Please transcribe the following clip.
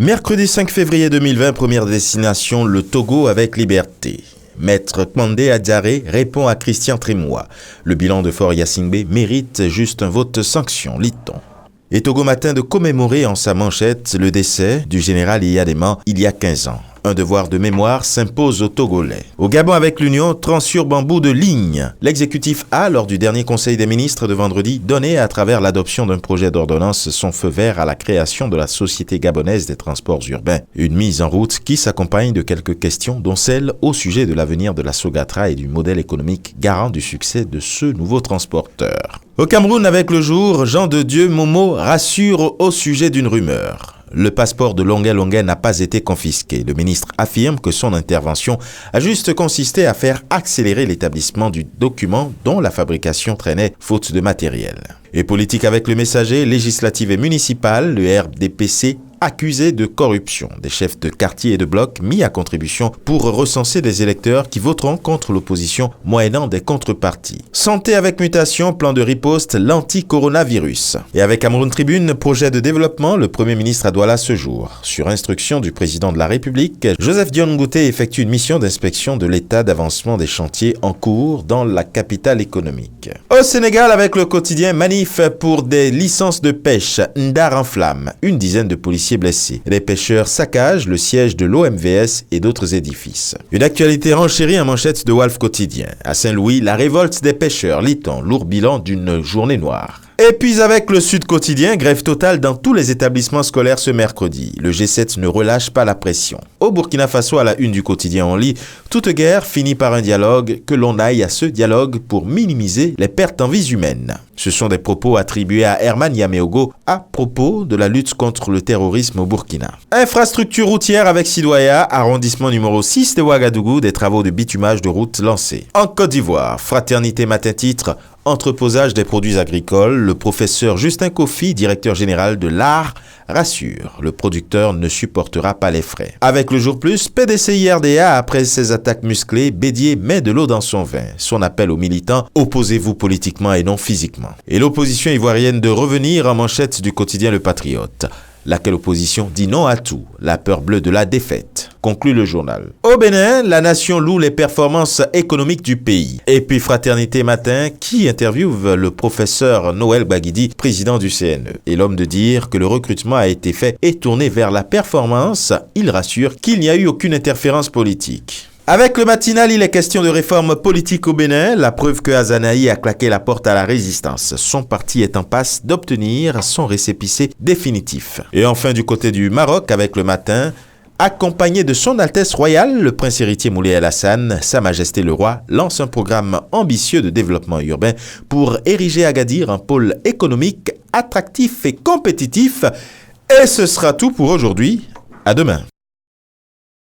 Mercredi 5 février 2020, première destination, le Togo avec liberté. Maître Kmandé Adjaré répond à Christian Trémois. Le bilan de Fort Yassingbe mérite juste un vote sanction, lit-on. Et Togo Matin de commémorer en sa manchette le décès du général Iyadema il y a 15 ans. Un devoir de mémoire s'impose aux Togolais. Au Gabon avec l'Union, Transurbambou de ligne. L'exécutif a, lors du dernier conseil des ministres de vendredi, donné à travers l'adoption d'un projet d'ordonnance son feu vert à la création de la Société gabonaise des transports urbains. Une mise en route qui s'accompagne de quelques questions, dont celle au sujet de l'avenir de la Sogatra et du modèle économique garant du succès de ce nouveau transporteur. Au Cameroun avec le jour, Jean de Dieu Momo rassure au sujet d'une rumeur. Le passeport de Longuet Longuet n'a pas été confisqué. Le ministre affirme que son intervention a juste consisté à faire accélérer l'établissement du document dont la fabrication traînait faute de matériel. Et politique avec le messager, législative et municipale, le RDPC accusé de corruption, des chefs de quartier et de bloc mis à contribution pour recenser des électeurs qui voteront contre l'opposition moyennant des contreparties. Santé avec mutation, plan de riposte, l'anti-coronavirus. Et avec Cameroun Tribune, projet de développement, le Premier ministre à Douala ce jour. Sur instruction du président de la République, Joseph Dione Ngouté effectue une mission d'inspection de l'état d'avancement des chantiers en cours dans la capitale économique. Au Sénégal avec le quotidien Manif pour des licences de pêche, Ndar en flamme, une dizaine de policiers blessés. Les pêcheurs saccagent le siège de l'OMVS et d'autres édifices. Une actualité renchérie en manchette de Walf Quotidien. À Saint-Louis, la révolte des pêcheurs, lit-on, lourd bilan d'une journée noire. Et puis avec le Sud Quotidien, grève totale dans tous les établissements scolaires ce mercredi. Le G7 ne relâche pas la pression. Au Burkina Faso, à la une du quotidien, on lit « Toute guerre finit par un dialogue, que l'on aille à ce dialogue pour minimiser les pertes en vies humaines ». Ce sont des propos attribués à Herman Yameogo à propos de la lutte contre le terrorisme au Burkina. Infrastructure routière avec Sidoya, arrondissement numéro 6 de Ouagadougou, des travaux de bitumage de route lancés. En Côte d'Ivoire, Fraternité Matin titre « Entreposage des produits agricoles », le professeur Justin Kofi, directeur général de l'AR, rassure, le producteur ne supportera pas les frais. Avec le jour plus, PDCI-RDA, après ses attaques musclées, Bédier met de l'eau dans son vin. Son appel aux militants, opposez-vous politiquement et non physiquement. Et l'opposition ivoirienne de revenir en manchette du quotidien Le Patriote. Laquelle opposition dit non à tout, la peur bleue de la défaite, conclut le journal. Au Bénin, la nation loue les performances économiques du pays. Et puis Fraternité Matin, qui interviewe le professeur Noël Baguidi, président du CNE. Et l'homme de dire que le recrutement a été fait et tourné vers la performance, il rassure qu'il n'y a eu aucune interférence politique. Avec le matinal, il est question de réforme politique au Bénin, la preuve que Azanaï a claqué la porte à la résistance. Son parti est en passe d'obtenir son récépissé définitif. Et enfin du côté du Maroc, avec le matin, accompagné de son Altesse Royale, le prince héritier Moulay El Hassan, Sa Majesté le Roi lance un programme ambitieux de développement urbain pour ériger Agadir en pôle économique attractif et compétitif. Et ce sera tout pour aujourd'hui. À demain.